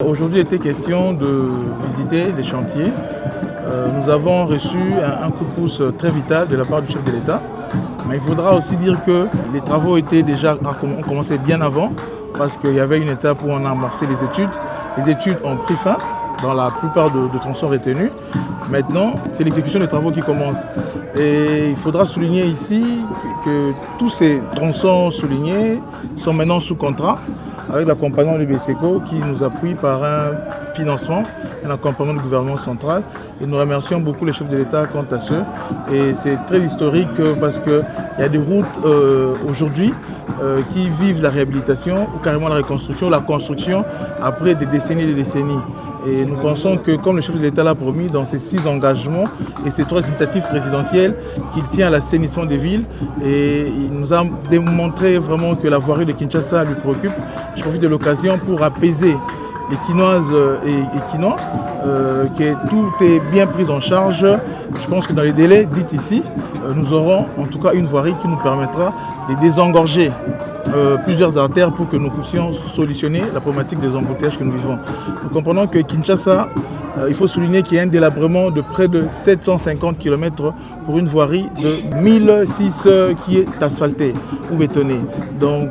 Aujourd'hui, il était question de visiter les chantiers. Nous avons reçu un coup de pouce très vital de la part du chef de l'État. Mais il faudra aussi dire que les travaux ont commencé bien avant, parce qu'il y avait une étape où on a amorcé les études. Les études ont pris fin dans la plupart de tronçons retenus. Maintenant, c'est l'exécution des travaux qui commence. Et il faudra souligner ici que tous ces tronçons soulignés sont maintenant sous contrat, avec l'accompagnement du BCECO qui nous appuie par un financement, un accompagnement du gouvernement central. Et nous remercions beaucoup les chefs de l'État quant à ce. Et c'est très historique parce qu'il y a des routes aujourd'hui qui vivent la réhabilitation ou carrément la reconstruction, la construction après des décennies et des décennies. Et nous pensons que comme le chef de l'État l'a promis dans ses 6 engagements et ses 3 initiatives présidentielles, qu'il tient à l'assainissement des villes, et il nous a démontré vraiment que la voirie de Kinshasa lui préoccupe. Je profite de l'occasion pour apaiser les Quinoises et Quinois, que tout est bien pris en charge. Je pense que dans les délais dits ici, nous aurons en tout cas une voirie qui nous permettra de désengorger plusieurs artères pour que nous puissions solutionner la problématique des embouteillages que nous vivons. Nous comprenons que Kinshasa, il faut souligner qu'il y a un délabrement de près de 750 km pour une voirie de 1006 qui est asphaltée ou bétonnée. Donc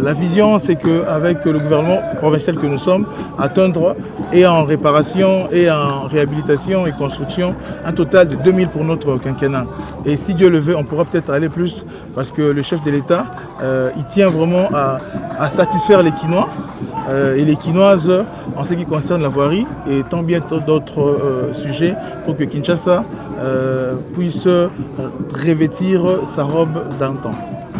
la vision, c'est qu'avec le gouvernement provincial que nous sommes, atteindre et en réparation et en réhabilitation et construction un total de 2000 pour notre quinquennat. Et si Dieu le veut, on pourra peut-être aller plus parce que le chef de l'État, il tient vraiment à satisfaire les Quinois et les Quinoises en ce qui concerne la voirie et tant bien d'autres sujets pour que Kinshasa puisse revêtir sa robe d'antan.